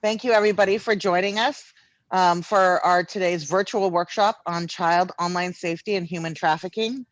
Thank you, everybody, for joining us for our today's virtual workshop on child online safety and human trafficking.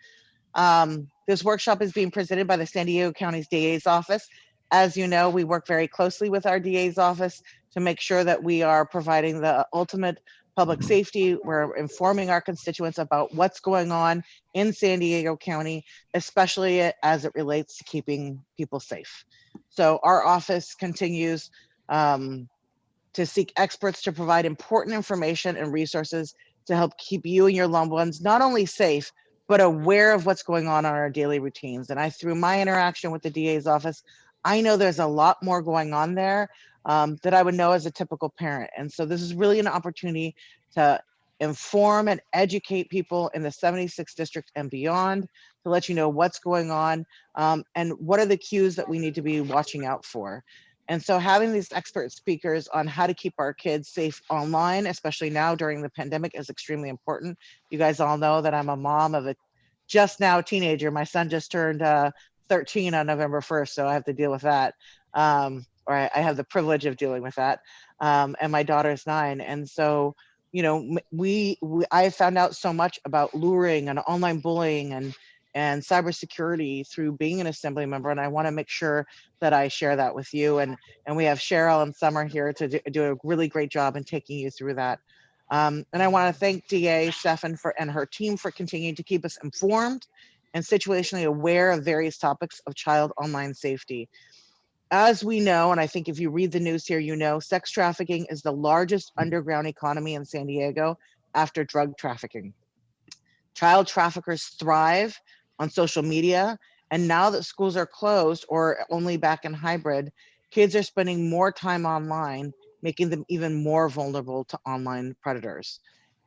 This workshop is being presented by the San Diego County's DA's office. As you know, we work very closely with our DA's office to make sure that we are providing the ultimate public safety. We're informing our constituents about what's going on in San Diego County, especially as it relates to keeping people safe. So our office continues to seek experts to provide important information and resources to help keep you and your loved ones not only safe, but aware of what's going on our daily routines. And through my interaction with the DA's office, I know there's a lot more going on there that I would know as a typical parent. And so this is really an opportunity to inform and educate people in the 76th district and beyond, to let you know what's going on and what are the cues that we need to be watching out for. And so having these expert speakers on how to keep our kids safe online, especially now during the pandemic, is extremely important. You guys all know that I'm a mom of a just now teenager. My son just turned 13 on November 1st, so I have to deal with that. Or I have the privilege of dealing with that. And my daughter's 9. And so, you know, I found out so much about luring and online bullying and cybersecurity through being an assembly member. And I want to make sure that I share that with you. And we have Cheryl and Summer here to do a really great job in taking you through that. And I want to thank DA Stephan and her team for continuing to keep us informed and situationally aware of various topics of child online safety. As we know, and I think if you read the news here, you know, sex trafficking is the largest underground economy in San Diego after drug trafficking. Child traffickers thrive on social media, and now that schools are closed or only back in hybrid, kids are spending more time online, making them even more vulnerable to online predators.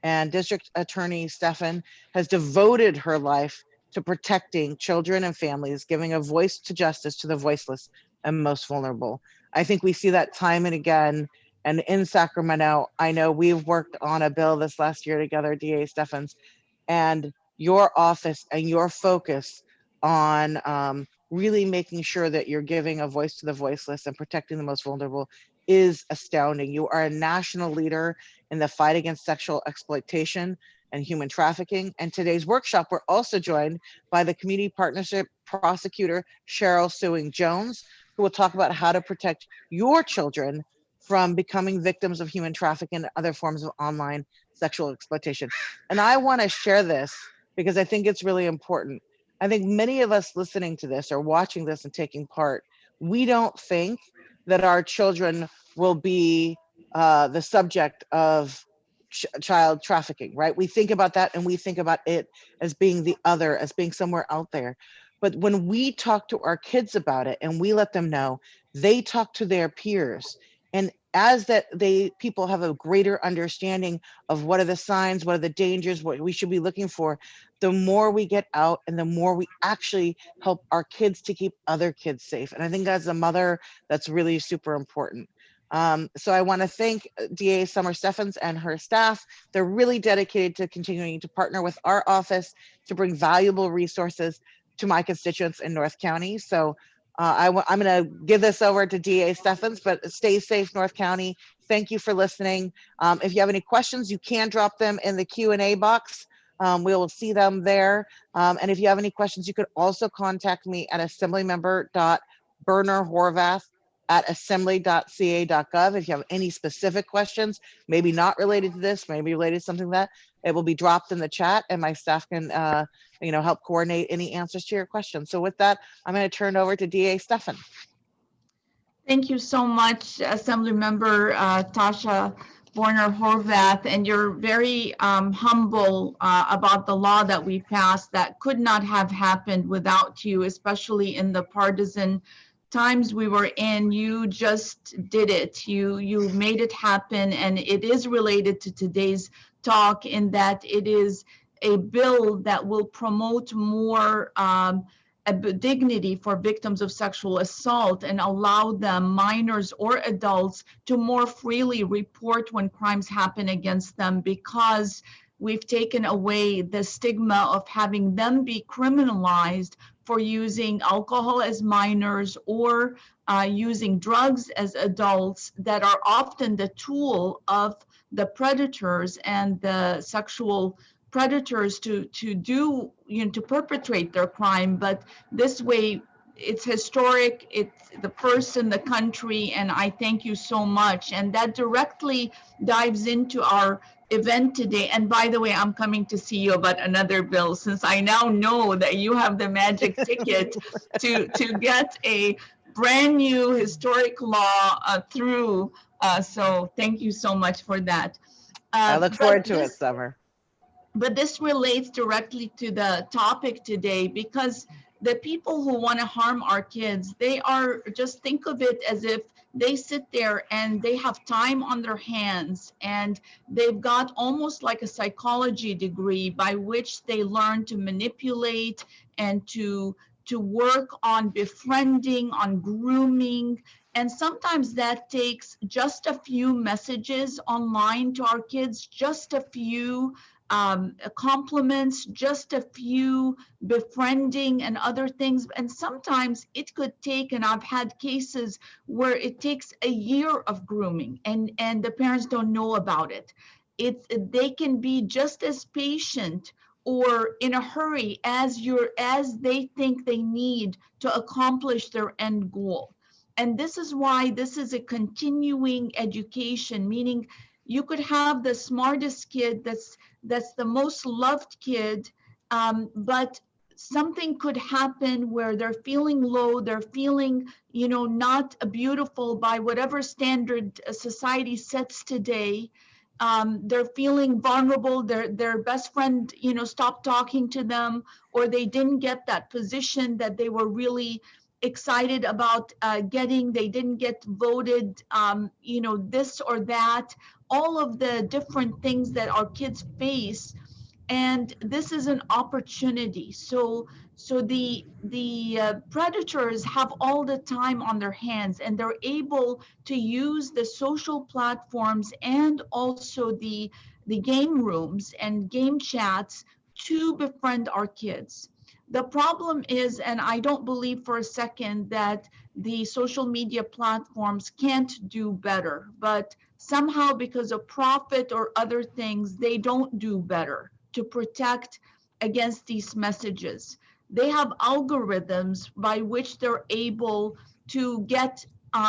And District Attorney Stephan has devoted her life to protecting children and families, giving a voice to justice to the voiceless and most vulnerable. I think we see that time and again. And in Sacramento, I know we've worked on a bill this last year together, DA Stephens, and your office and your focus on really making sure that you're giving a voice to the voiceless and protecting the most vulnerable is astounding. You are a national leader in the fight against sexual exploitation and human trafficking. And today's workshop, we're also joined by the Community Partnership Prosecutor, Cheryl Suing Jones, who will talk about how to protect your children from becoming victims of human trafficking and other forms of online sexual exploitation. And I want to share this because I think it's really important. I think many of us listening to this or watching this and taking part, we don't think that our children will be the subject of child trafficking, right? We think about that and we think about it as being the other, as being somewhere out there. But when we talk to our kids about it and we let them know, they talk to their peers. And as that people have a greater understanding of what are the signs, what are the dangers, what we should be looking for, the more we get out and the more we actually help our kids to keep other kids safe. And I think as a mother, that's really super important. So I want to thank DA Summer Stephens and her staff. They're really dedicated to continuing to partner with our office to bring valuable resources to my constituents in North County. So I'm going to give this over to DA Stephens, but stay safe, North County. Thank you for listening. If you have any questions, you can drop them in the Q&A box. We will see them there. And if you have any questions, you could also contact me at assemblymember.bernerhorvath@assembly.ca.gov. If you have any specific questions, maybe not related to this, maybe related to something that it will be dropped in the chat and my staff can help coordinate any answers to your questions. So with that, I'm going to turn over to DA Stephan. Thank you so much, Assembly Member Tasha Borner Horvath, and you're very humble about the law that we passed that could not have happened without you, especially in the partisan times we were in. You just did it. You made it happen, and it is related to today's talk in that it is a bill that will promote more dignity for victims of sexual assault and allow them, minors or adults, to more freely report when crimes happen against them, because we've taken away the stigma of having them be criminalized for using alcohol as minors or using drugs as adults that are often the tool of the predators and the sexual predators to do, to perpetrate their crime. But this way, it's historic, it's the first in the country, and I thank you so much. And that directly dives into our event today. And by the way, I'm coming to see you about another bill, since I now know that you have the magic ticket to get a brand new historic law through. So thank you so much for that. I look But forward to it, Summer. this relates directly to the topic today, because the people who want to harm our kids, they are, just think of it as if they sit there and they have time on their hands, and they've got almost like a psychology degree by which they learn to manipulate and to work on befriending, on grooming. And sometimes that takes just a few messages online to our kids, just a few compliments, just a few befriending and other things. And sometimes it could take, and I've had cases where it takes a year of grooming and the parents don't know about it. They can be just as patient or in a hurry as they think they need to accomplish their end goal. And this is why this is a continuing education, meaning you could have the smartest kid that's the most loved kid, but something could happen where they're feeling low, they're feeling, not beautiful by whatever standard society sets today. They're feeling vulnerable, their best friend, stopped talking to them, or they didn't get that position that they were really excited about getting, they didn't get voted, this or that, all of the different things that our kids face. And this is an opportunity. So the predators have all the time on their hands, and they're able to use the social platforms and also the game rooms and game chats to befriend our kids. The problem is, and I don't believe for a second that the social media platforms can't do better, but somehow because of profit or other things, they don't do better to protect against these messages. They have algorithms by which they're able to get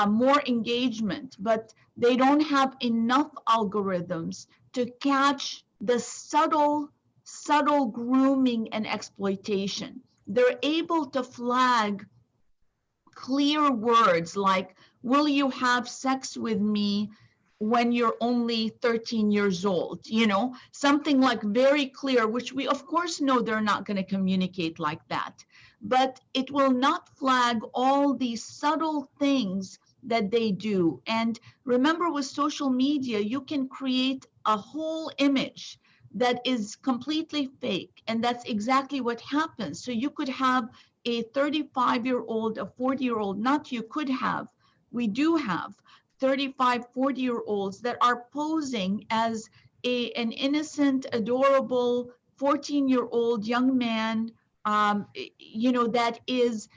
more engagement, but they don't have enough algorithms to catch the subtle grooming and exploitation. They're able to flag clear words like, will you have sex with me when you're only 13 years old? Something like very clear, which we of course know they're not going to communicate like that. But it will not flag all these subtle things that they do. And remember, with social media, you can create a whole image that is completely fake. And that's exactly what happens. So you could have a 35-year-old, a 40-year-old, not you could have, we do have 35, 40-year-olds that are posing as an innocent, adorable 14-year-old young man, that is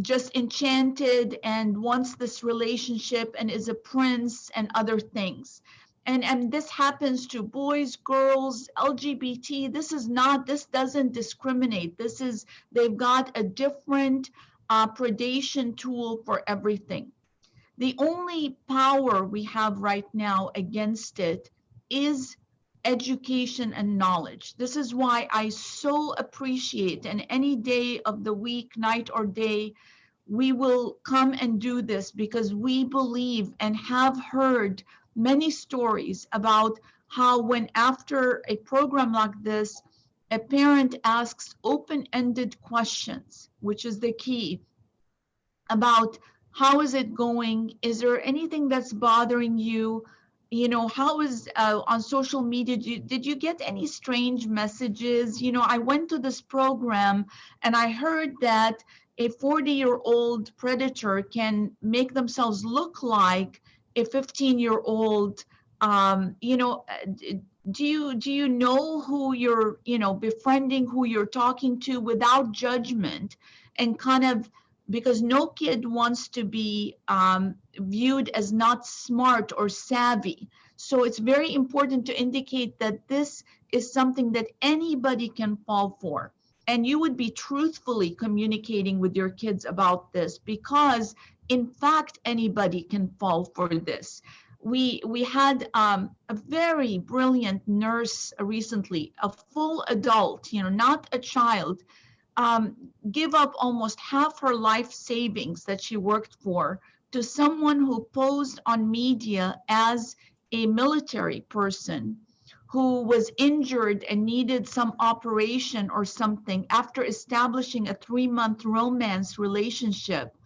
just enchanted and wants this relationship and is a prince and other things. And this happens to boys, girls, LGBT. This doesn't discriminate. They've got a different predation tool for everything. The only power we have right now against it is education and knowledge. This is why I so appreciate, and any day of the week, night or day, we will come and do this, because we believe and have heard many stories about how, when after a program like this, a parent asks open-ended questions, which is the key, about how is it going? Is there anything that's bothering you? How is on social media, did you get any strange messages? I went to this program and I heard that a 40-year-old predator can make themselves look like a 15-year-old. Do you know who you're befriending, who you're talking to, without judgment, and kind of because no kid wants to be viewed as not smart or savvy. So it's very important to indicate that this is something that anybody can fall for. And you would be truthfully communicating with your kids about this, because in fact, anybody can fall for this. We had a very brilliant nurse recently, a full adult, not a child, um, give up almost half her life savings that she worked for to someone who posed on media as a military person who was injured and needed some operation or something after establishing a 3-month romance relationship,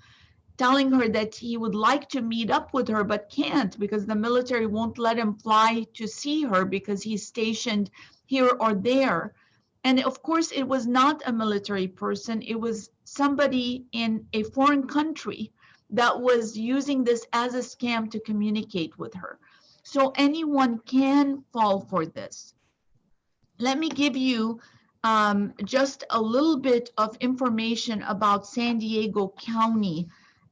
telling her that he would like to meet up with her but can't because the military won't let him fly to see her because he's stationed here or there. And of course, it was not a military person, it was somebody in a foreign country that was using this as a scam to communicate with her. So anyone can fall for this. Let me give you just a little bit of information about San Diego County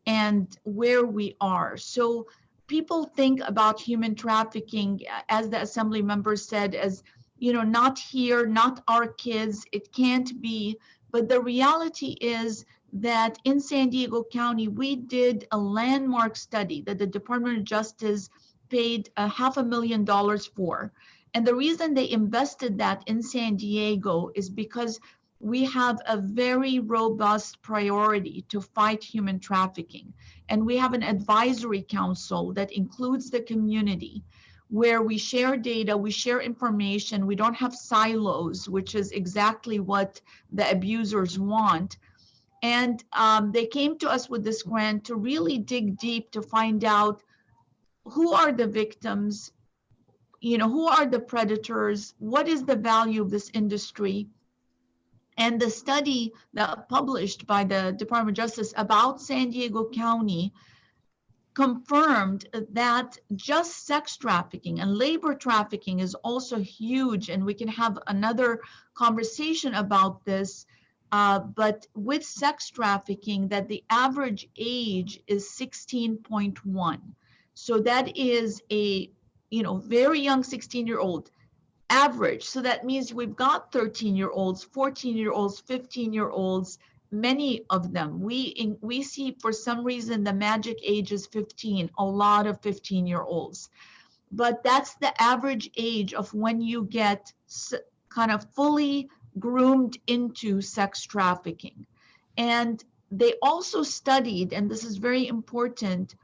and where we are. So people think about human trafficking, as the assembly member said, as, not here, not our kids, it can't be. But the reality is that in San Diego County, we did a landmark study that the Department of Justice paid $500,000 for. And the reason they invested that in San Diego is because we have a very robust priority to fight human trafficking. And we have an advisory council that includes the community, where we share data, we share information, we don't have silos, which is exactly what the abusers want. And they came to us with this grant to really dig deep to find out who are the victims, who are the predators, what is the value of this industry. And the study that published by the Department of Justice about San Diego County confirmed that just sex trafficking and labor trafficking is also huge, and we can have another conversation about this. But with sex trafficking, that the average age is 16.1. So that is a very young 16-year-old average. So that means we've got 13-year-olds, 14-year-olds, 15-year-olds, many of them. We see for some reason the magic age is 15, a lot of 15-year-olds. But that's the average age of when you get kind of fully groomed into sex trafficking. And they also studied, and this is very important,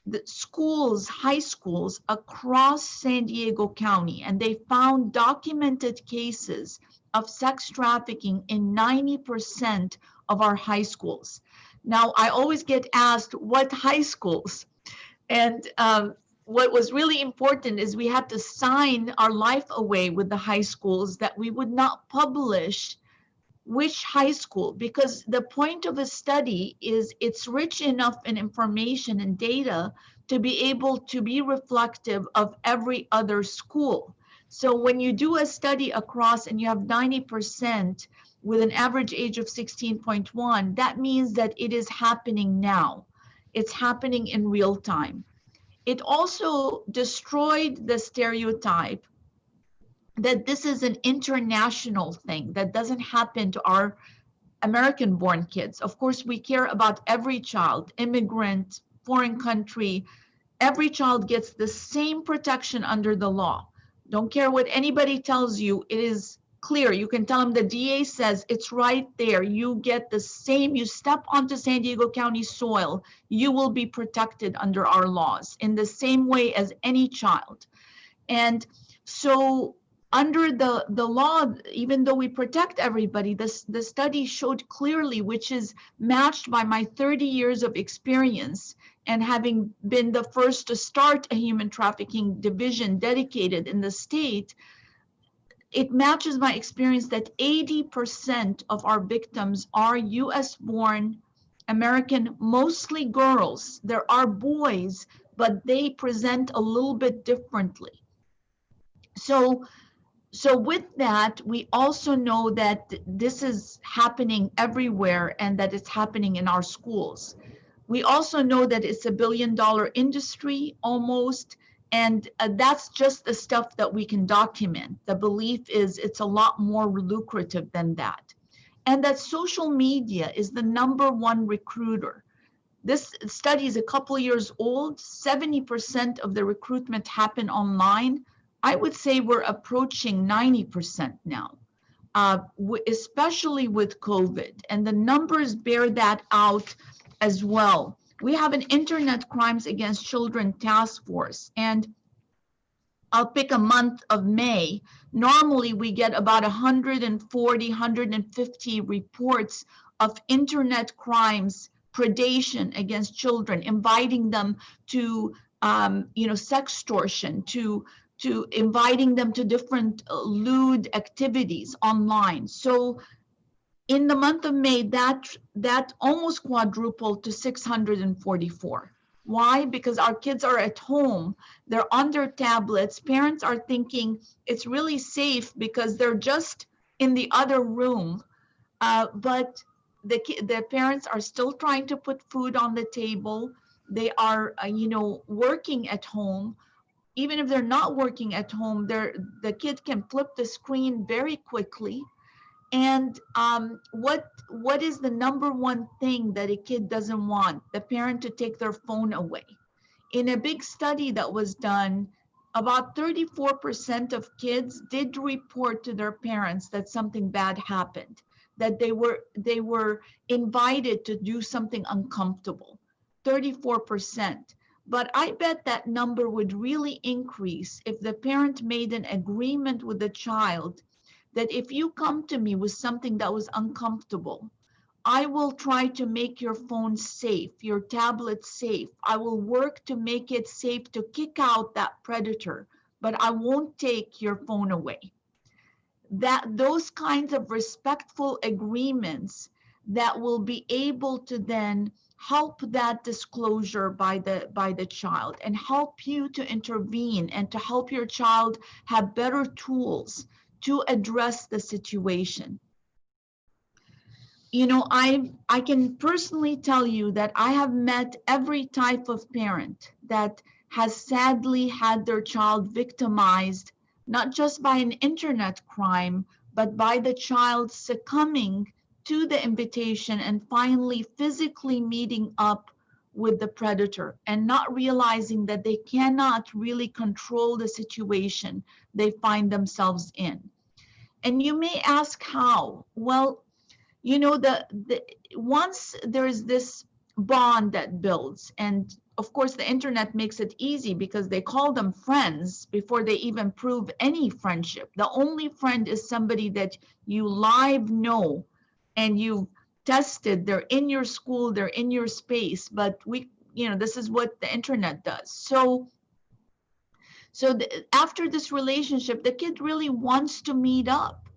the schools, high schools across San Diego County, and they found documented cases of sex trafficking in 90% of our high schools. Now, I always get asked, what high schools? And what was really important is we had to sign our life away with the high schools that we would not publish which high school, because the point of a study is it's rich enough in information and data to be able to be reflective of every other school. So when you do a study across and you have 90% with an average age of 16.1, that means that it is happening now. It's happening in real time. It also destroyed the stereotype that this is an international thing that doesn't happen to our American born kids. Of course, we care about every child, immigrant, foreign country. Every child gets the same protection under the law. Don't care what anybody tells you, it is clear. You can tell them the DA says it's right there. You get the same, you step onto San Diego County soil, you will be protected under our laws in the same way as any child. And so under the law, even though we protect everybody, the study showed clearly, which is matched by my 30 years of experience and having been the first to start a human trafficking division dedicated in the state, it matches my experience that 80% of our victims are US born American, mostly girls. There are boys, but they present a little bit differently. So So with that, we also know that this is happening everywhere and that it's happening in our schools. We also know that it's $1 billion industry almost, and that's just the stuff that we can document. The belief is it's a lot more lucrative than that. And that social media is the #1 recruiter. This study is a couple years old. 70% of the recruitment happen online. I would say we're approaching 90% now, especially with COVID. And the numbers bear that out as well. We have an Internet Crimes Against Children task force, and I'll pick a month of May. Normally, we get about 140, 150 reports of internet crimes, predation against children, inviting them to, sextortion, to inviting them to different lewd activities online. So in the month of May, that almost quadrupled to 644. Why? Because our kids are at home, they're on their tablets. Parents are thinking it's really safe because they're just in the other room, but the parents are still trying to put food on the table. They are, working at home. Even if they're not working at home, the kid can flip the screen very quickly. And what is the #1 thing that a kid doesn't want? The parent to take their phone away. In a big study that was done, about 34% of kids did report to their parents that something bad happened, that they were invited to do something uncomfortable. 34%. But I bet that number would really increase if the parent made an agreement with the child that if you come to me with something that was uncomfortable, I will try to make your phone safe, your tablet safe. I will work to make it safe to kick out that predator, but I won't take your phone away. Those kinds of respectful agreements that will be able to then help that disclosure by the child and help you to intervene and to help your child have better tools to address the situation. I can personally tell you that I have met every type of parent that has sadly had their child victimized, not just by an internet crime, but by the child succumbing to the invitation and finally physically meeting up with the predator and not realizing that they cannot really control the situation they find themselves in. And you may ask how. Well, once there's this bond that builds, and of course the internet makes it easy because they call them friends before they even prove any friendship. The only friend is somebody that you live know and you've tested. They're in your school, they're in your space, but this is what the internet does. So after this relationship, the kid really wants to meet up.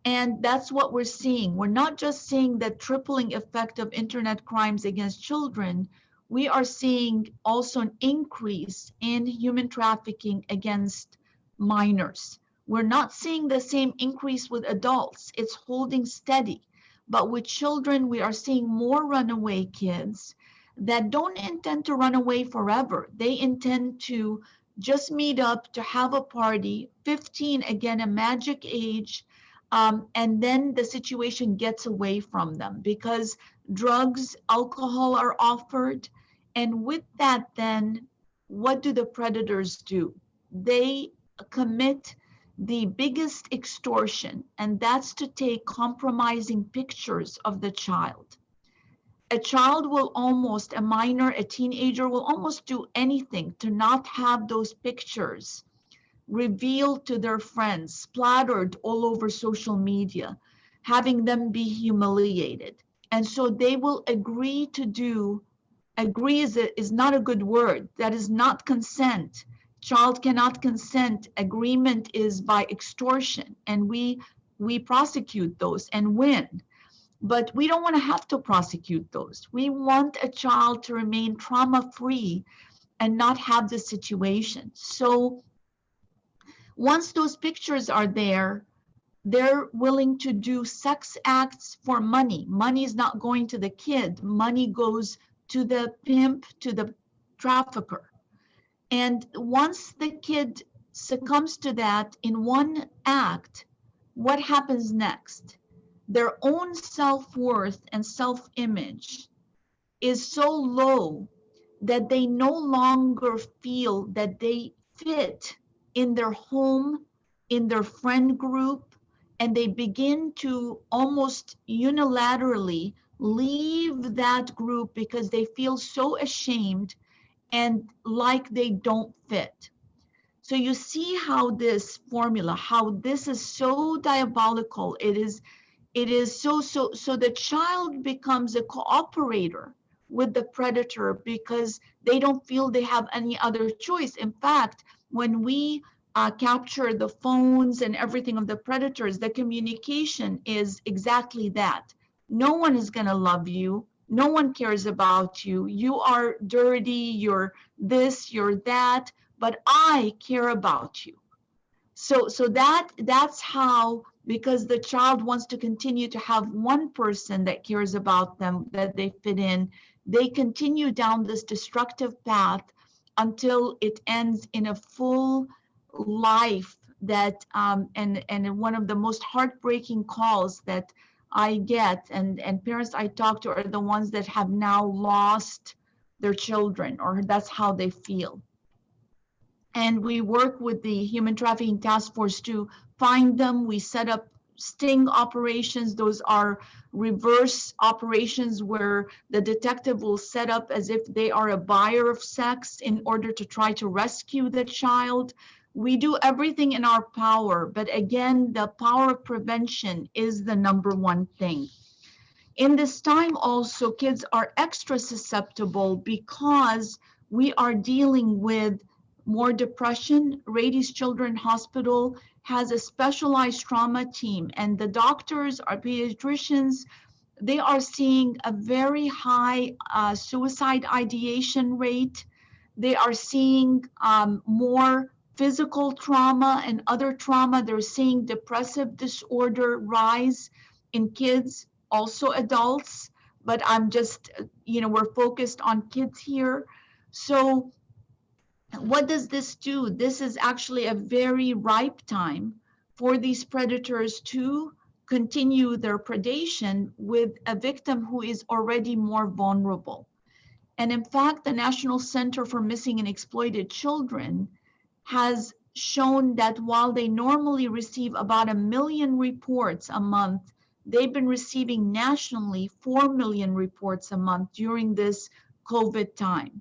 And that's what we're seeing. We're not just seeing the tripling effect of internet crimes against children. We are seeing also an increase in human trafficking against minors. We're not seeing the same increase with adults. It's holding steady. But with children, we are seeing more runaway kids that don't intend to run away forever. They intend to just meet up to have a party. 15, again, a magic age. And then the situation gets away from them because drugs, alcohol are offered. And with that, then what do the predators do? They commit the biggest extortion, and that's to take compromising pictures of the child. A child will almost, a minor, a teenager will almost do anything to not have those pictures revealed to their friends, splattered all over social media, having them be humiliated. And so they will agree to do, agree is not a good word. That is not consent. Child cannot consent. Agreement is by extortion, and we prosecute those and win. But we don't want to have to prosecute those. We want a child to remain trauma-free and not have the situation. So Once those pictures are there, they're willing to do sex acts for money. Money is not going to the kid. Money goes to the pimp, to the trafficker. And once the kid succumbs to that in one act, what happens next? Their own self-worth and self-image is so low that they no longer feel that they fit in their home, in their friend group, and they begin to almost unilaterally leave that group because they feel so ashamed and like they don't fit. So you see how this formula, how this is so diabolical. It is so the child becomes a cooperator with the predator because they don't feel they have any other choice. In fact, when we capture the phones and everything of the predators, the communication is exactly that. No one is going to love you. No one cares about you. You are dirty. You're this, you're that, but I care about you. So that's how, because the child wants to continue to have one person that cares about them, that they fit in, they continue down this destructive path until it ends in a full life that and one of the most heartbreaking calls that I get and parents I talk to are the ones that have now lost their children, or that's how they feel. And we work with the Human Trafficking Task Force to find them. We set up sting operations. Those are reverse operations where the detective will set up as if they are a buyer of sex in order to try to rescue the child. We do everything in our power, but again, the power of prevention is the number one thing. In this time also, kids are extra susceptible because we are dealing with more depression. Rady's Children's Hospital has a specialized trauma team, and the doctors, our pediatricians, they are seeing a very high suicide ideation rate. They are seeing more physical trauma and other trauma. They're seeing depressive disorder rise in kids, also adults, but I'm just, we're focused on kids here. So what does this do? This is actually a very ripe time for these predators to continue their predation with a victim who is already more vulnerable. And in fact, the National Center for Missing and Exploited Children has shown that while they normally receive about 1 million reports a month, they've been receiving nationally 4 million reports a month during this COVID time.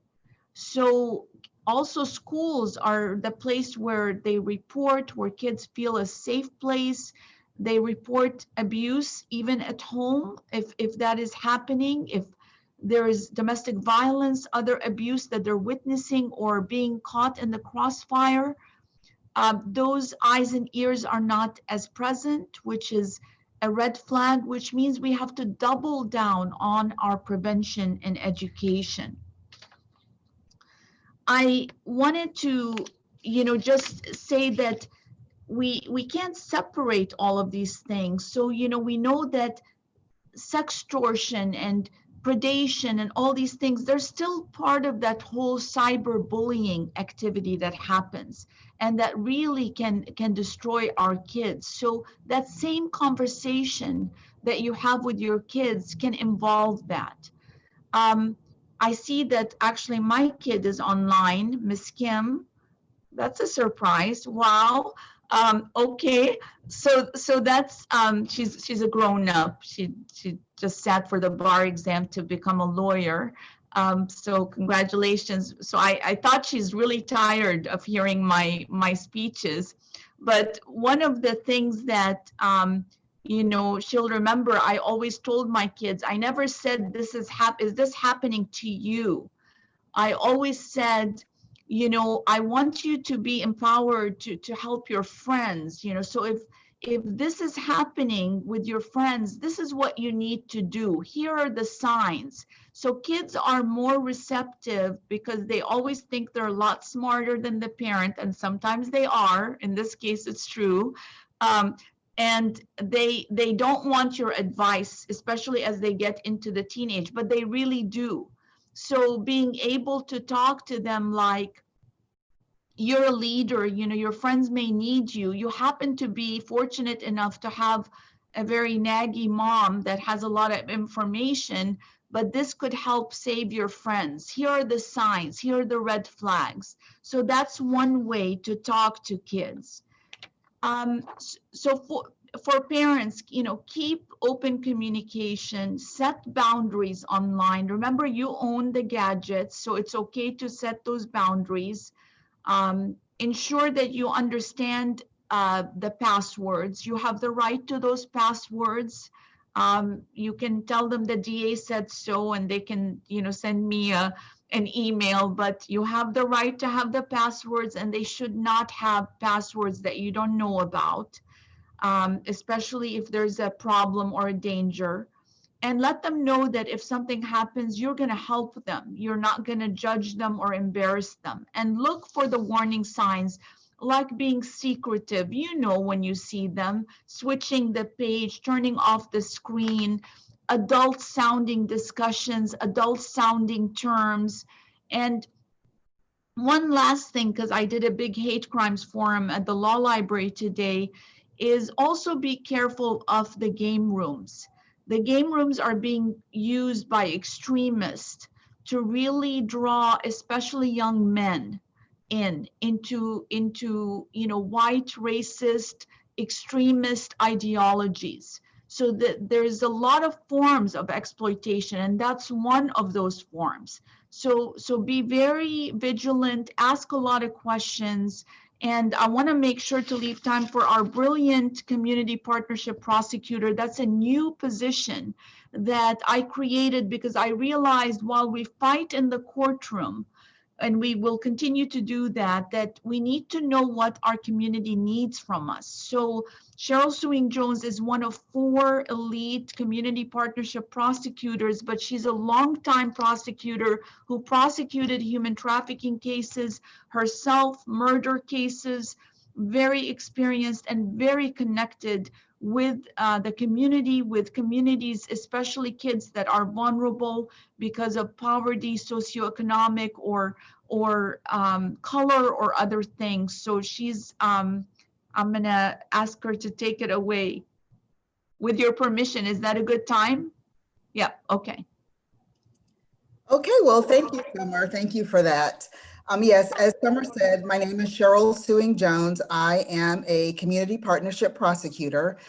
So also schools are the place where they report, where kids feel a safe place. They report abuse even at home if that is happening, if there is domestic violence, other abuse that they're witnessing or being caught in the crossfire. Those eyes and ears are not as present, which is a red flag, which means we have to double down on our prevention and education. I wanted to, just say that we can't separate all of these things. So, we know that sextortion and predation and all these things, they're still part of that whole cyberbullying activity that happens and that really can destroy our kids. So that same conversation that you have with your kids can involve that. I see that actually my kid is online, Miss Kim. That's a surprise. Wow. Okay. So that's she's a grown up. She just sat for the bar exam to become a lawyer. So congratulations. So I thought she's really tired of hearing my speeches, but one of the things that she'll remember, I always told my kids, I never said is this happening to you? I always said, I want you to be empowered to help your friends, so if this is happening with your friends, this is what you need to do. Here are the signs. So kids are more receptive because they always think they're a lot smarter than the parent, and sometimes they are. In this case, it's true. Um, and they don't want your advice, especially as they get into the teenage, but they really do. So being able to talk to them like, you're a leader, you know, your friends may need you. You happen to be fortunate enough to have a very naggy mom that has a lot of information, but this could help save your friends. Here are the signs, here are the red flags. So that's one way to talk to kids. So for parents, you know, keep open communication, set boundaries online. Remember, you own the gadgets, so it's okay to set those boundaries. Ensure that you understand the passwords. You have the right to those passwords. You can tell them the DA said so, and they can, you know, send me an email, but you have the right to have the passwords, and they should not have passwords that you don't know about, especially if there's a problem or a danger. And let them know that if something happens, you're going to help them. You're not going to judge them or embarrass them. And look for the warning signs, like being secretive. You know when you see them, switching the page, turning off the screen, adult sounding discussions, adult sounding terms. And one last thing, because I did a big hate crimes forum at the law library today, is also be careful of the game rooms. The game rooms are being used by extremists to really draw especially young men into you know, white racist extremist ideologies. So that there's a lot of forms of exploitation, and that's one of those forms. So be very vigilant, ask a lot of questions. And I want to make sure to leave time for our brilliant community partnership prosecutor. That's a new position that I created because I realized while we fight in the courtroom, and we will continue to do that, that we need to know what our community needs from us. So Cheryl Suing Jones is one of 4 elite community partnership prosecutors, but she's a longtime prosecutor who prosecuted human trafficking cases herself, murder cases, very experienced and very connected with the community, with communities, especially kids that are vulnerable because of poverty, socioeconomic, or color or other things. So she's, I'm gonna ask her to take it away. With your permission, is that a good time? Yeah, okay. Okay, well, thank you, Summer. Thank you for that. Yes, as Summer said, my name is Cheryl Suing Jones. I am a community partnership prosecutor.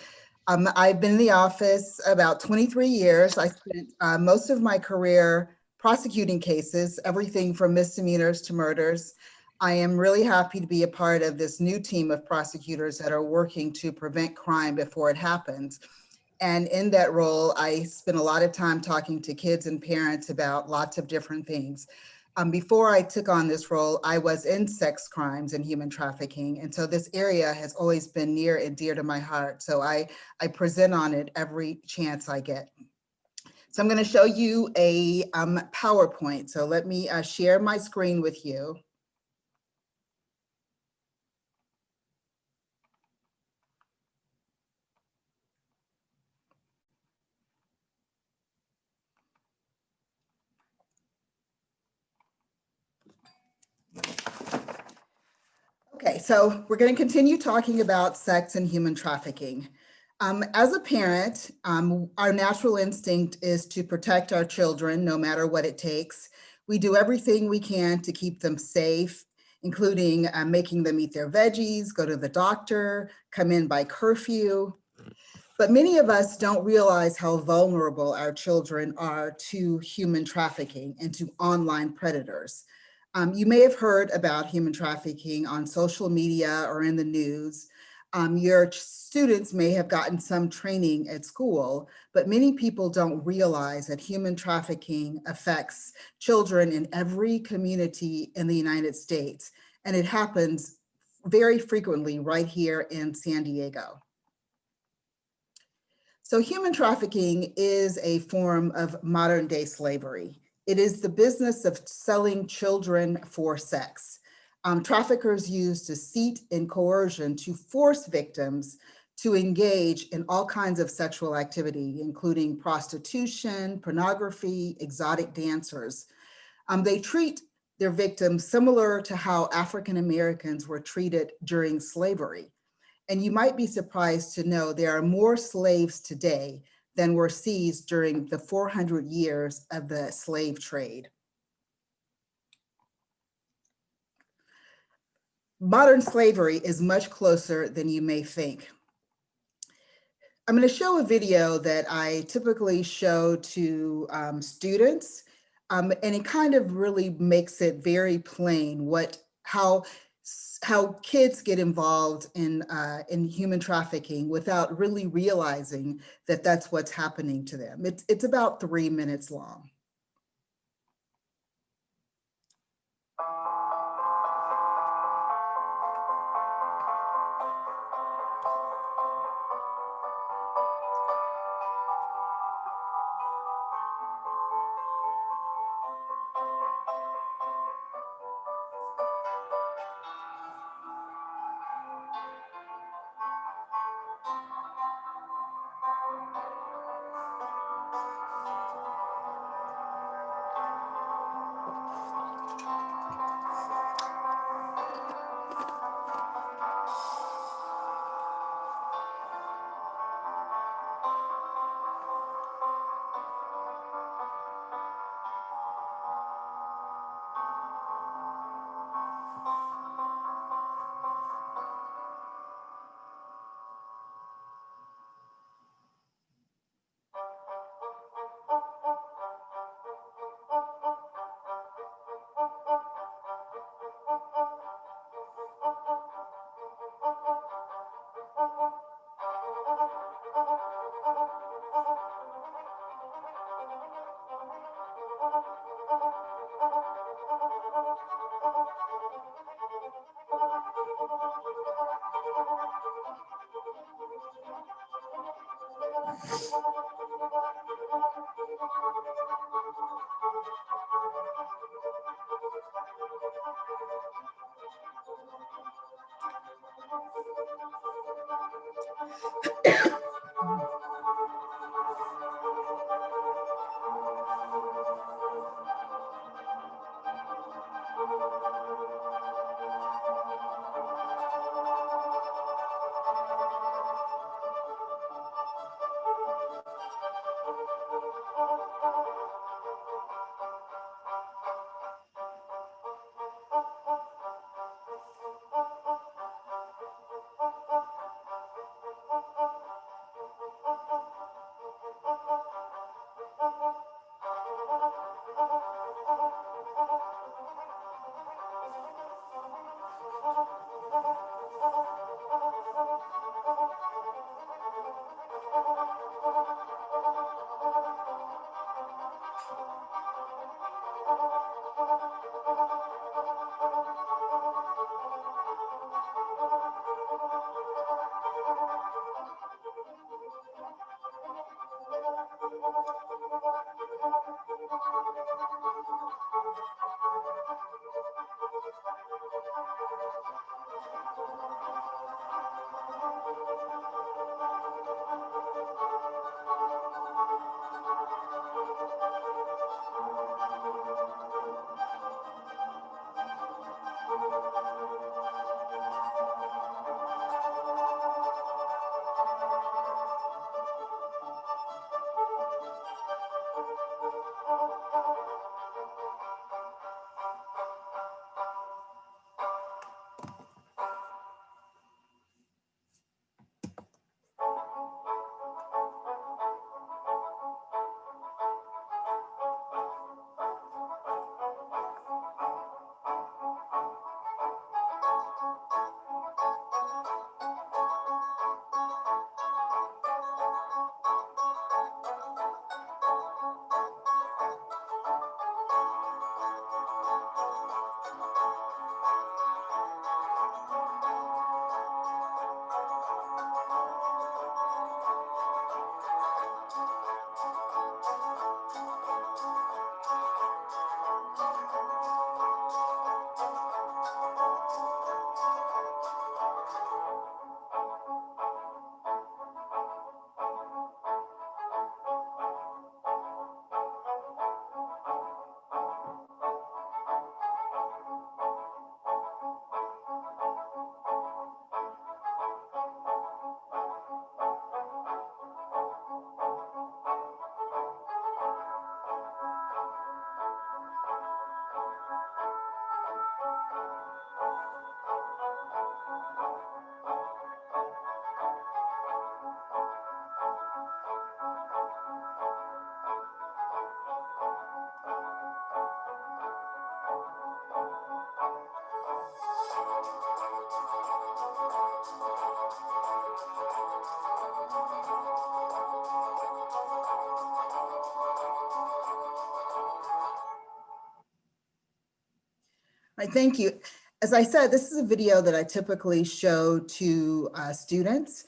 I've been in the office about 23 years. I spent most of my career prosecuting cases, everything from misdemeanors to murders. I am really happy to be a part of this new team of prosecutors that are working to prevent crime before it happens. And in that role, I spent a lot of time talking to kids and parents about lots of different things. Before I took on this role, I was in sex crimes and human trafficking. And so this area has always been near and dear to my heart. So I present on it every chance I get. So I'm going to show you a PowerPoint. So let me share my screen with you. Okay, so we're going to continue talking about sex and human trafficking. As a parent, our natural instinct is to protect our children no matter what it takes. We do everything we can to keep them safe, including making them eat their veggies, go to the doctor, come in by curfew. But many of us don't realize how vulnerable our children are to human trafficking and to online predators. You may have heard about human trafficking on social media or in the news. Your students may have gotten some training at school, but many people don't realize that human trafficking affects children in every community in the United States. And it happens very frequently right here in San Diego. So human trafficking is a form of modern day slavery. It is the business of selling children for sex. Traffickers use deceit and coercion to force victims to engage in all kinds of sexual activity, including prostitution, pornography, exotic dancers. They treat their victims similar to how African Americans were treated during slavery. And you might be surprised to know there are more slaves today than were seized during the 400 years of the slave trade. Modern slavery is much closer than you may think. I'm going to show a video that I typically show to students, and it kind of really makes it very plain how kids get involved in human trafficking without really realizing that that's what's happening to them. It's about 3 minutes long. Right, thank you. As I said, this is a video that I typically show to students.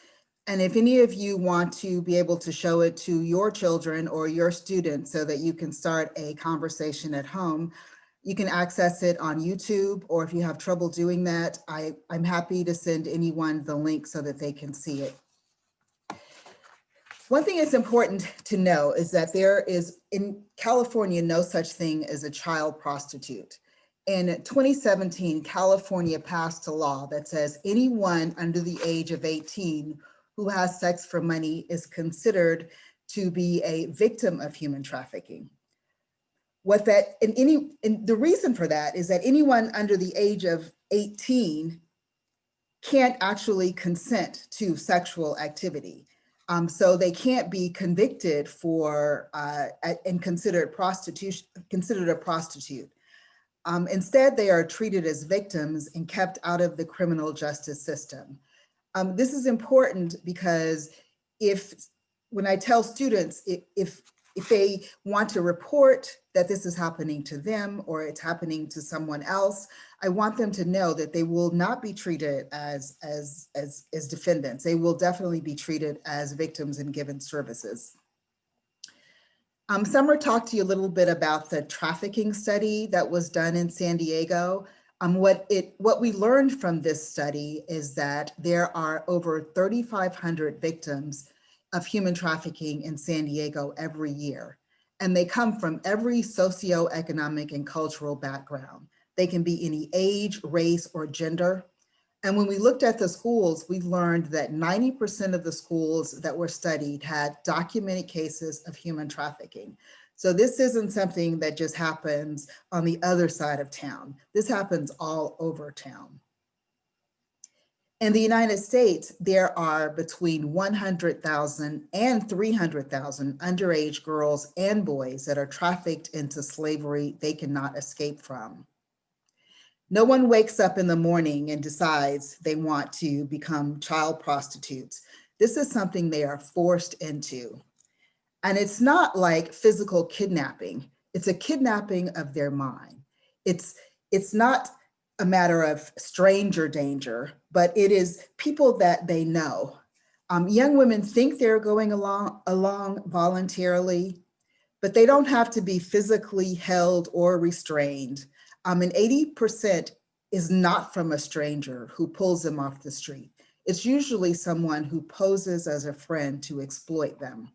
And if any of you want to be able to show it to your children or your students so that you can start a conversation at home, you can access it on YouTube, or if you have trouble doing that, I'm happy to send anyone the link so that they can see it. One thing that's important to know is that there is in California no such thing as a child prostitute. In 2017, California passed a law that says anyone under the age of 18 who has sex for money is considered to be a victim of human trafficking. The reason for that is that anyone under the age of 18 can't actually consent to sexual activity. So they can't be convicted for and considered a prostitute. Instead, they are treated as victims and kept out of the criminal justice system. This is important because when I tell students, if they want to report that this is happening to them or it's happening to someone else, I want them to know that they will not be treated as defendants. They will definitely be treated as victims and given services. Summer talked to you a little bit about the trafficking study that was done in San Diego. What we learned from this study is that there are over 3,500 victims of human trafficking in San Diego every year. And they come from every socioeconomic and cultural background. They can be any age, race, or gender. And when we looked at the schools, we learned that 90% of the schools that were studied had documented cases of human trafficking. So this isn't something that just happens on the other side of town. This happens all over town. In the United States, there are between 100,000 and 300,000 underage girls and boys that are trafficked into slavery they cannot escape from. No one wakes up in the morning and decides they want to become child prostitutes. This is something they are forced into. And it's not like physical kidnapping. It's a kidnapping of their mind. It's not a matter of stranger danger, but it is people that they know. Young women think they're going along voluntarily, but they don't have to be physically held or restrained. And 80% is not from a stranger who pulls them off the street. It's usually someone who poses as a friend to exploit them.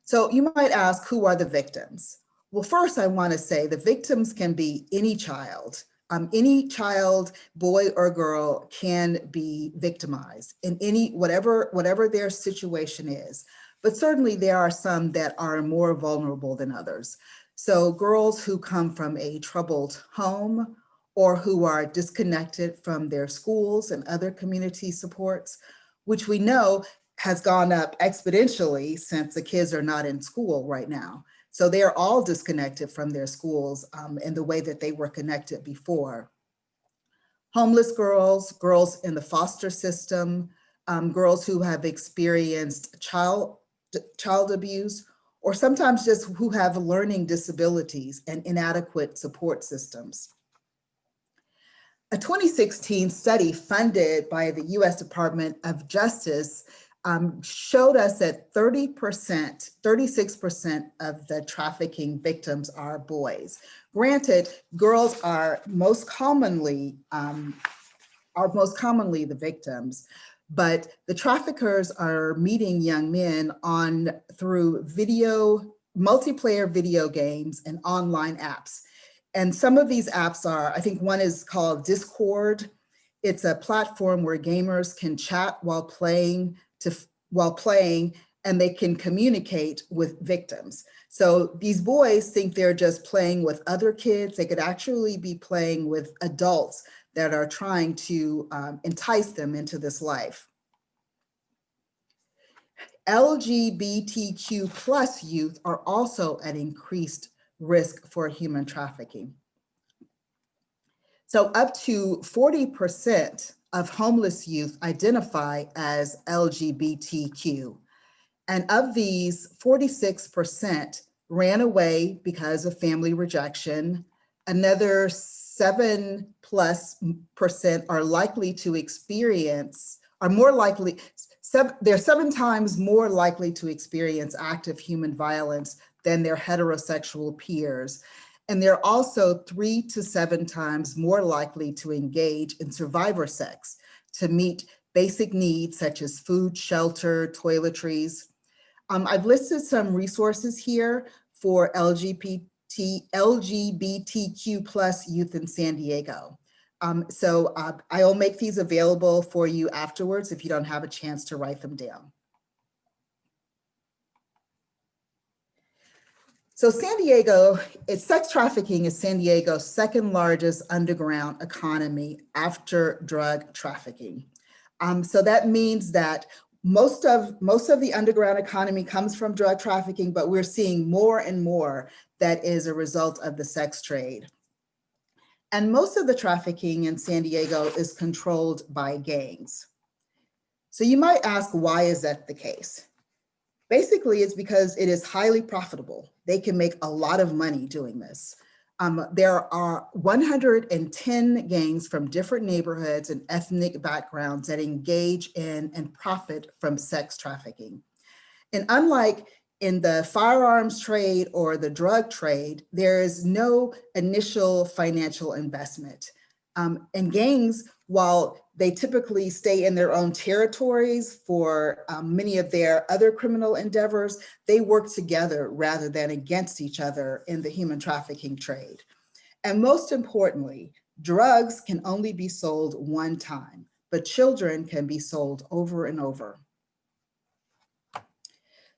So you might ask, who are the victims? Well, first I want to say the victims can be any child. Any child, boy or girl, can be victimized in whatever their situation is. But certainly there are some that are more vulnerable than others. So girls who come from a troubled home or who are disconnected from their schools and other community supports, which we know has gone up exponentially since the kids are not in school right now. So they are all disconnected from their schools in the way that they were connected before. Homeless girls, girls in the foster system, girls who have experienced child abuse, or sometimes just who have learning disabilities and inadequate support systems. A 2016 study funded by the US Department of Justice showed us that 36% of the trafficking victims are boys. Granted, girls are most commonly the victims, but the traffickers are meeting young men through multiplayer video games and online apps. And some of these apps are, I think one is called Discord. It's a platform where gamers can chat while playing, and they can communicate with victims. So these boys think they're just playing with other kids. They could actually be playing with adults that are trying to entice them into this life. LGBTQ plus youth are also at increased risk for human trafficking. So up to 40% of homeless youth identify as LGBTQ. And of these, 46% ran away because of family rejection. Another 7+% are likely to experience, are more likely, they're 7 times more likely to experience active human violence than their heterosexual peers. And they're also 3 to 7 times more likely to engage in survivor sex to meet basic needs such as food, shelter, toiletries. I've listed some resources here for LGBTQ plus youth in San Diego. I'll make these available for you afterwards if you don't have a chance to write them down. So San Diego, sex trafficking is San Diego's second largest underground economy after drug trafficking. So that means that most of the underground economy comes from drug trafficking, but we're seeing more and more that is a result of the sex trade. And most of the trafficking in San Diego is controlled by gangs. So you might ask, why is that the case? Basically, it's because it is highly profitable. They can make a lot of money doing this. There are 110 gangs from different neighborhoods and ethnic backgrounds that engage in and profit from sex trafficking. And unlike in the firearms trade or the drug trade, there is no initial financial investment. And gangs, while they typically stay in their own territories for many of their other criminal endeavors, they work together rather than against each other in the human trafficking trade. And most importantly, drugs can only be sold one time, but children can be sold over and over.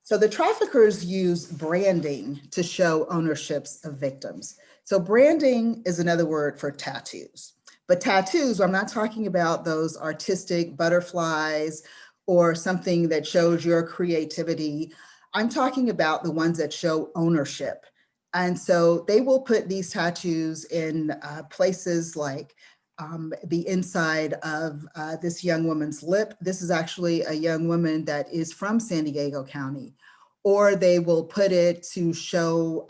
So the traffickers use branding to show ownerships of victims. So branding is another word for tattoos. But tattoos, I'm not talking about those artistic butterflies or something that shows your creativity. I'm talking about the ones that show ownership. And so they will put these tattoos in places like the inside of this young woman's lip. This is actually a young woman that is from San Diego County. Or they will put it to show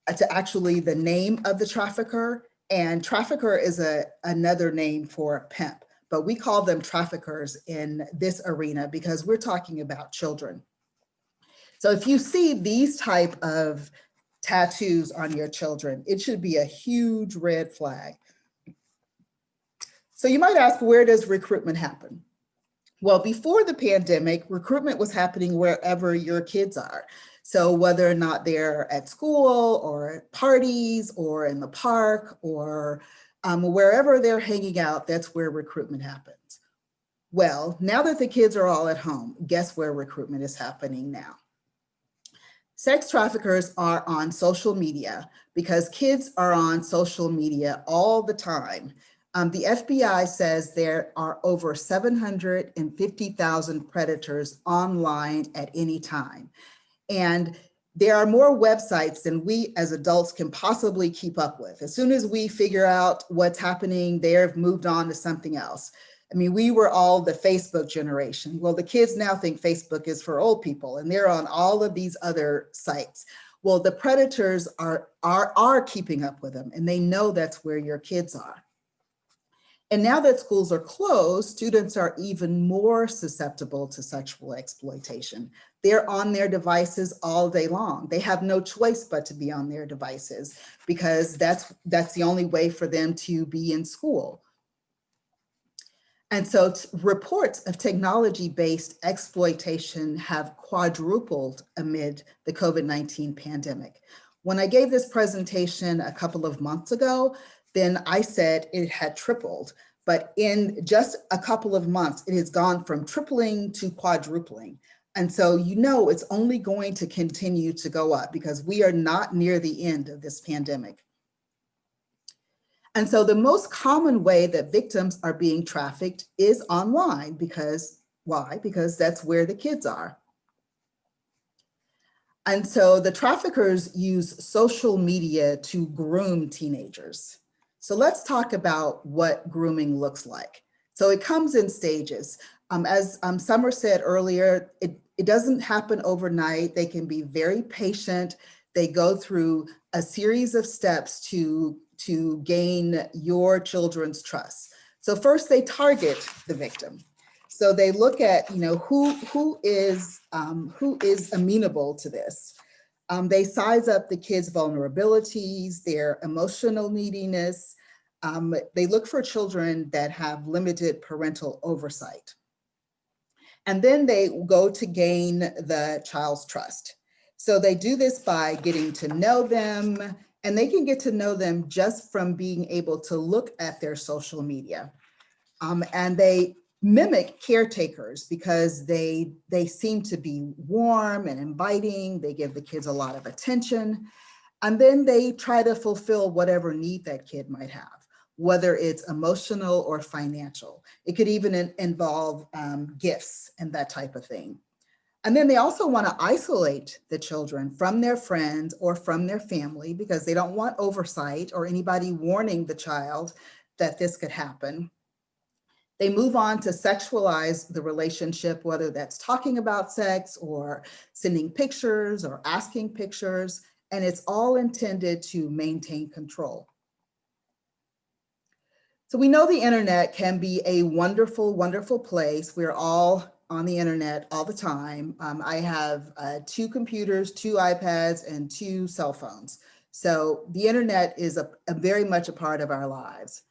to actually the name of the trafficker. And trafficker is another name for pimp, but we call them traffickers in this arena because we're talking about children. So if you see these type of tattoos on your children, it should be a huge red flag. So you might ask, where does recruitment happen? Well, before the pandemic, recruitment was happening wherever your kids are. So whether or not they're at school or at parties or in the park or wherever they're hanging out, that's where recruitment happens. Well, now that the kids are all at home, guess where recruitment is happening now? Sex traffickers are on social media because kids are on social media all the time. The FBI says there are over 750,000 predators online at any time. And there are more websites than we as adults can possibly keep up with. As soon as we figure out what's happening, they've moved on to something else. I mean, we were all the Facebook generation. Well, the kids now think Facebook is for old people and they're on all of these other sites. Well, the predators are keeping up with them and they know that's where your kids are. And now that schools are closed, students are even more susceptible to sexual exploitation. They're on their devices all day long. They have no choice but to be on their devices because that's the only way for them to be in school. And so reports of technology-based exploitation have quadrupled amid the COVID-19 pandemic. When I gave this presentation a couple of months ago, then I said it had tripled, but in just a couple of months, it has gone from tripling to quadrupling. And so you know it's only going to continue to go up because we are not near the end of this pandemic. And so the most common way that victims are being trafficked is online because, why? Because that's where the kids are. And so the traffickers use social media to groom teenagers. So let's talk about what grooming looks like. So it comes in stages. As Summer said earlier, it doesn't happen overnight. They can be very patient. They go through a series of steps to to gain your children's trust. So first they target the victim. So they look at, who is amenable to this. They size up the kids' vulnerabilities, their emotional neediness. They look for children that have limited parental oversight. And then they go to gain the child's trust. So they do this by getting to know them, and they can get to know them just from being able to look at their social media. And they mimic caretakers because they seem to be warm and inviting. They give the kids a lot of attention. And then they try to fulfill whatever need that kid might have, whether it's emotional or financial. It could even involve gifts and that type of thing. And then they also want to isolate the children from their friends or from their family because they don't want oversight or anybody warning the child that this could happen. They move on to sexualize the relationship, whether that's talking about sex or sending pictures or asking pictures, and it's all intended to maintain control. So we know the internet can be a wonderful, wonderful place. We're all on the internet all the time. I have 2 computers, 2 iPads, and 2 cell phones. So the internet is a very much a part of our lives.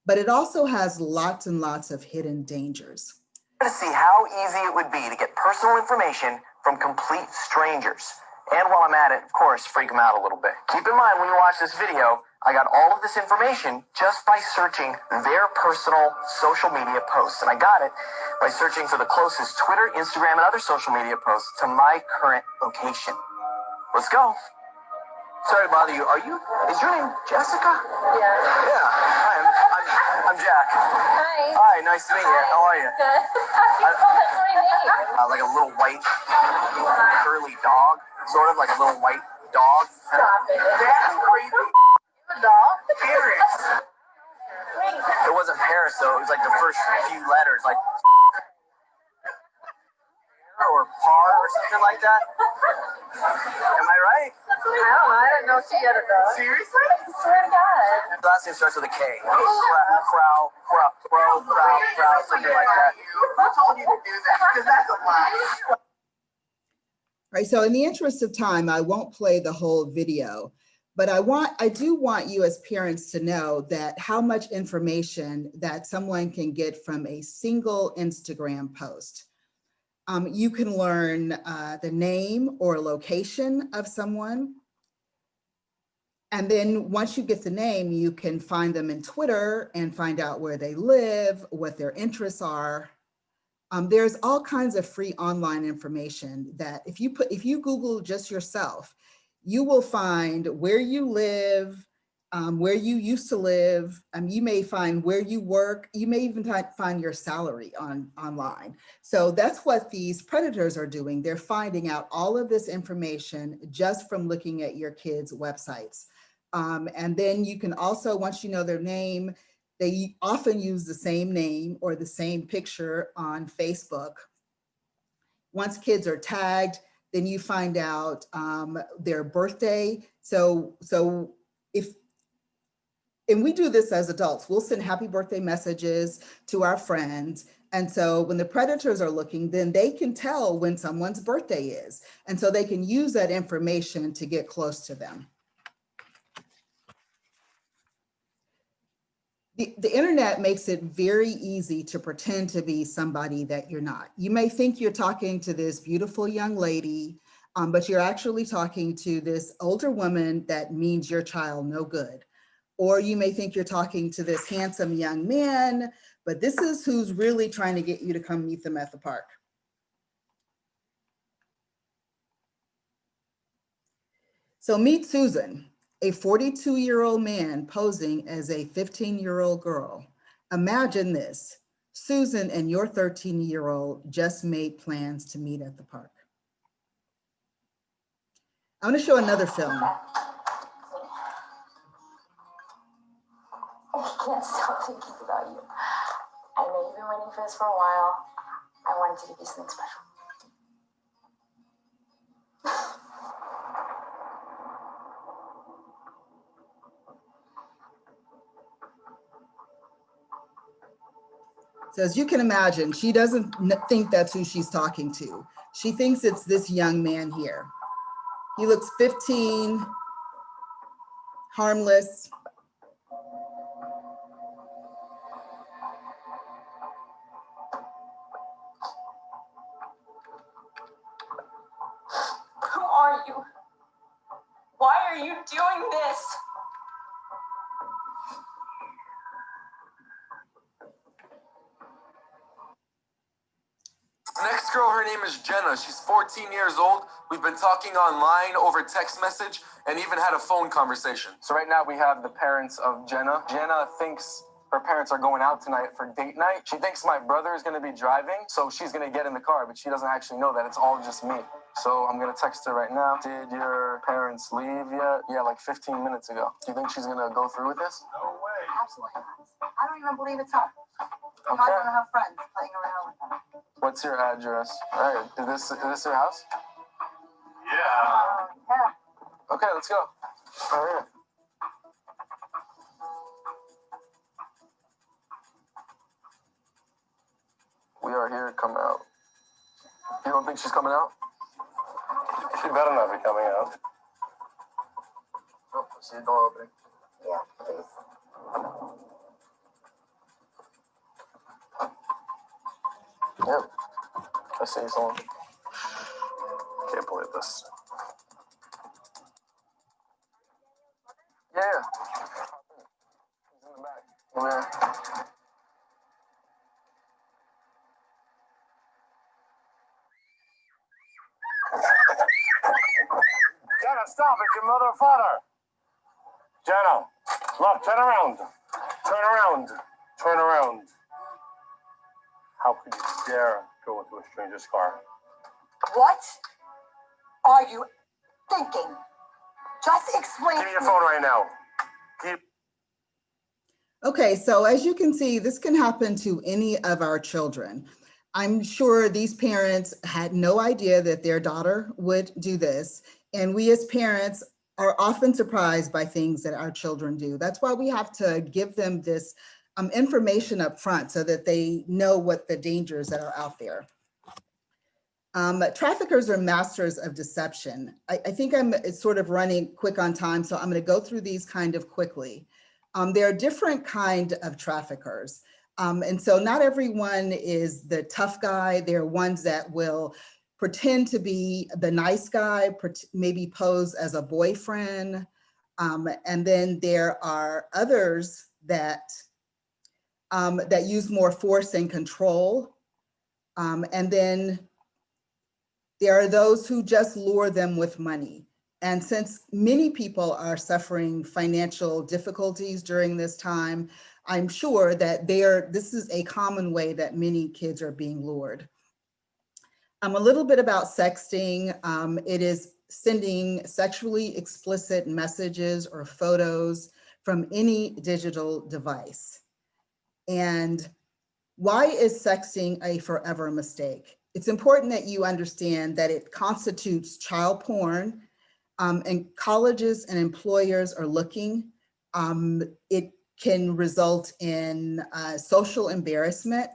But it also has lots and lots of hidden dangers. To see how easy it would be to get personal information from complete strangers. And while I'm at it, of course, freak them out a little bit. Keep in mind when you watch this video, I got all of this information just by searching their personal social media posts. And I got it by searching for the closest Twitter, Instagram, and other social media posts to my current location. Let's go. Sorry to bother you. Is your name Jessica? Yeah. Yeah. Hi, I'm Jack. Hi. Hi, nice to meet you. How are you? Good. That's my name. Like a little white curly dog, sort of like a little white dog. Stop it. That's creepy. A dog? Paris. Wait. It wasn't Paris though. It was like the first few letters, like or par or something like that. Am I right? I don't know. I didn't know she had a dog. Seriously? I swear to God. The last name starts with a K. Crow, something like that. Who told you to do that? Because that's a lie. Right, so in the interest of time, I won't play the whole video, but I do want you as parents to know that how much information that someone can get from a single Instagram post. You can learn the name or location of someone. And then once you get the name, you can find them in Twitter and find out where they live, what their interests are. There's all kinds of free online information that if you Google just yourself, you will find where you live, where you used to live. You may find where you work. You may even find your salary online. So that's what these predators are doing. They're finding out all of this information just from looking at your kids' websites. And then you can also, once you know their name, they often use the same name or the same picture on Facebook. Once kids are tagged, then you find out their birthday. And we do this as adults. We'll send happy birthday messages to our friends. And so when the predators are looking, then they can tell when someone's birthday is. And so they can use that information to get close to them. The internet makes it very easy to pretend to be somebody that you're not. You may think you're talking to this beautiful young lady, but you're actually talking to this older woman that means your child no good. Or you may think you're talking to this handsome young man, but this is who's really trying to get you to come meet them at the park. So meet Susan, a 42-year-old man posing as a 15-year-old girl. Imagine this, Susan and your 13-year-old just made plans to meet at the park. I'm going to show another film. I can't stop thinking about you. I know you've been waiting for this for a while. I wanted to give you something special. So as you can imagine, she doesn't think that's who she's talking to. She thinks it's this young man here. He looks 15, harmless. Who are you? Why are you doing this? Next girl, her name is Jenna. She's 14 years old. We've been talking online over text message and even had a phone conversation. So right now we have the parents of Jenna. Jenna thinks her parents are going out tonight for date night. She thinks my brother is going to be driving, so she's going to get in the car, but she doesn't actually know that it's all just me. So I'm going to text her right now. Did your parents leave yet? Yeah, like 15 minutes ago. Do you think she's going to go through with this? No way. Absolutely not. I don't even believe it's her. I'm not going to have friends playing around with her. What's your address? All right, is this your house? Yeah. Yeah. Okay, let's go. All right. We are here. Come out. You don't think she's coming out? She better not be coming out. Oh, I see the door opening. Yeah, please. Yep. I see someone. Can't believe this. Yeah. He's in the back. Over there. Jenna, stop. It's your mother or father. Jenna, look, turn around. Turn around. Turn around. How could you dare go into a stranger's car? What are you thinking? Just explain. Give me your phone right now. Okay, so as you can see, this can happen to any of our children. I'm sure these parents had no idea that their daughter would do this. And we as parents are often surprised by things that our children do. That's why we have to give them this information up front so that they know what the dangers that are out there. Traffickers are masters of deception. I think I'm sort of running quick on time, so I'm going to go through these kind of quickly. There are different kind of traffickers. And so not everyone is the tough guy. There are ones that will pretend to be the nice guy, maybe pose as a boyfriend. And then there are others that use more force and control. And then there are those who just lure them with money. And since many people are suffering financial difficulties during this time, I'm sure that this is a common way that many kids are being lured. A little bit about sexting. It is sending sexually explicit messages or photos from any digital device. And why is sexting a forever mistake? It's important that you understand that it constitutes child porn, and colleges and employers are looking. It can result in social embarrassment.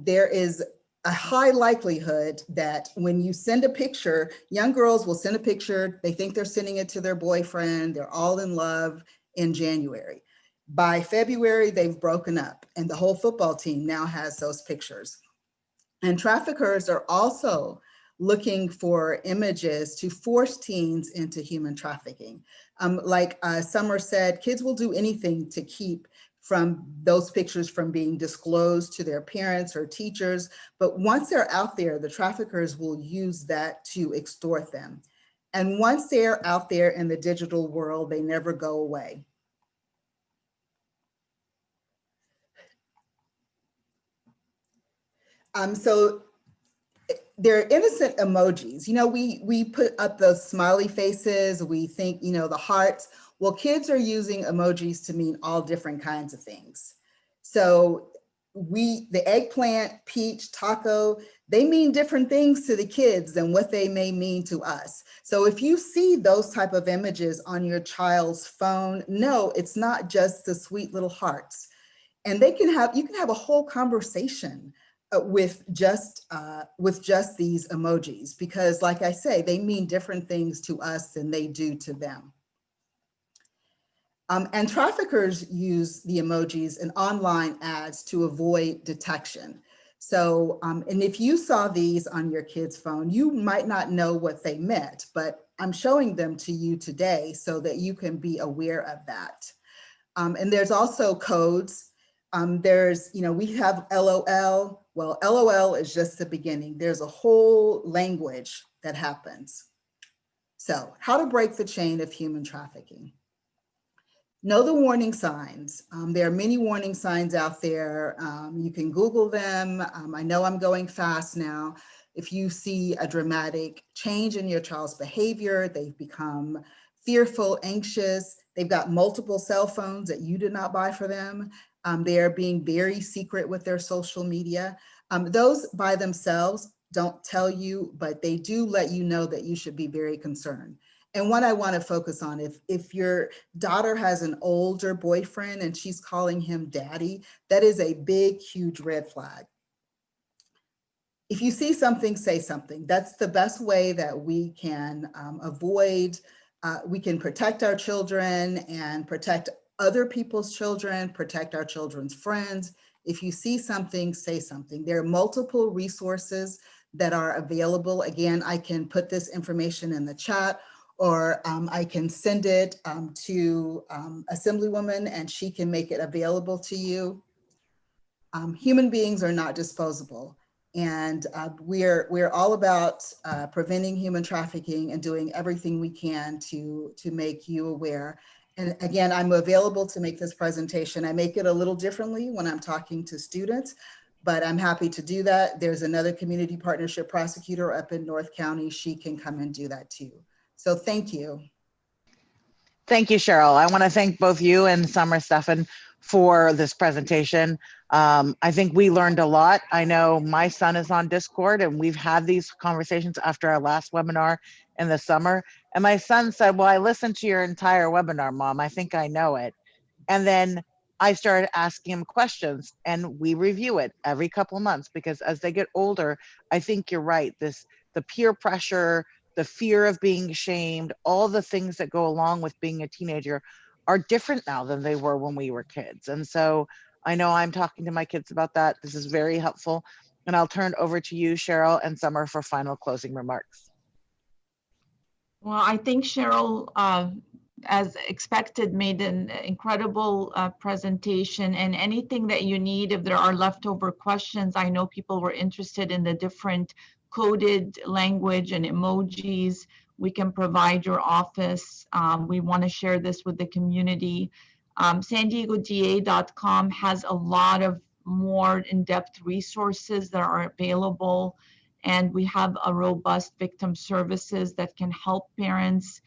There is a high likelihood that when you send a picture, young girls will send a picture, they think they're sending it to their boyfriend, they're all in love in January. By February, they've broken up and the whole football team now has those pictures. And traffickers are also looking for images to force teens into human trafficking. Like Summer said, kids will do anything to keep from those pictures from being disclosed to their parents or teachers. But once they're out there, the traffickers will use that to extort them. And once they're out there in the digital world, they never go away. So they're innocent emojis. You know, we put up those smiley faces, we think, you know, the hearts. Well, kids are using emojis to mean all different kinds of things. So the eggplant, peach, taco, they mean different things to the kids than what they may mean to us. So if you see those type of images on your child's phone, no, it's not just the sweet little hearts. And you can have a whole conversation with just these emojis, because like I say, they mean different things to us than they do to them. And traffickers use the emojis in online ads to avoid detection. So, and if you saw these on your kid's phone, you might not know what they meant, but I'm showing them to you today so that you can be aware of that. And there's also codes. We have LOL. Well, LOL is just the beginning. There's a whole language that happens. So, how to break the chain of human trafficking. Know the warning signs. There are many warning signs out there. You can Google them. I know I'm going fast now. If you see a dramatic change in your child's behavior, they've become fearful, anxious, they've got multiple cell phones that you did not buy for them. They are being very secret with their social media. Those by themselves don't tell you, but they do let you know that you should be very concerned. And what I want to focus on, if your daughter has an older boyfriend and she's calling him daddy, that is a big, huge red flag. If you see something, say something. That's the best way that we can we can protect our children and protect other people's children, protect our children's friends. If you see something, say something. There are multiple resources that are available. Again, I can put this information in the chat, or I can send it to Assemblywoman and she can make it available to you. Human beings are not disposable. And we're all about preventing human trafficking and doing everything we can to make you aware. And again, I'm available to make this presentation. I make it a little differently when I'm talking to students, but I'm happy to do that. There's another community partnership prosecutor up in North County. She can come and do that too. So thank you. Thank you, Cheryl. I want to thank both you and Summer Stephan for this presentation. I think we learned a lot. I know my son is on Discord and we've had these conversations after our last webinar in the summer. And my son said, well, I listened to your entire webinar, Mom. I think I know it. And then I started asking him questions and we review it every couple of months, because as they get older, I think you're right. The peer pressure, the fear of being shamed, all the things that go along with being a teenager are different now than they were when we were kids. And so I know I'm talking to my kids about that. This is very helpful. And I'll turn it over to you, Cheryl and Summer, for final closing remarks. Well, I think Cheryl, as expected, made an incredible presentation, and anything that you need, if there are leftover questions, I know people were interested in the different coded language and emojis. We can provide your office. We want to share this with the community. SanDiegoDA.com has a lot of more in-depth resources that are available. And we have a robust victim services that can help parents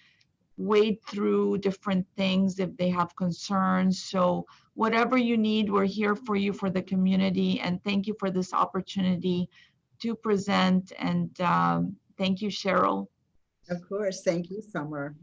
wade through different things if they have concerns. So whatever you need, we're here for you, for the community. And thank you for this opportunity to present. And thank you, Cheryl. Of course. Thank you, Summer.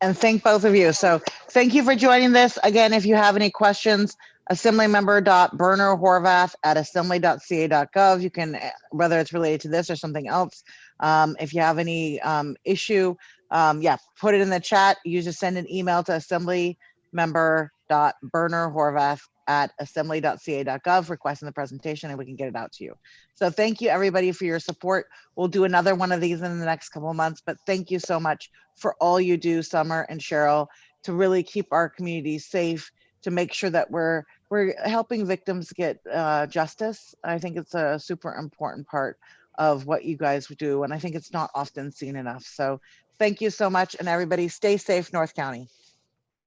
And thank both of you. So thank you for joining this. Again, if you have any questions, assemblymember.bernerhorvath@assembly.ca.gov. You can, whether it's related to this or something else. If you have any issue, put it in the chat. You just send an email to assemblymember.bernerhorvath@assembly.ca.gov requesting the presentation, and we can get it out to you. So thank you everybody for your support. We'll do another one of these in the next couple of months, but thank you so much for all you do, Summer and Cheryl, to really keep our community safe, to make sure that we're helping victims get justice. I think it's a super important part of what you guys do, and I think it's not often seen enough. So thank you so much, and everybody stay safe, North County.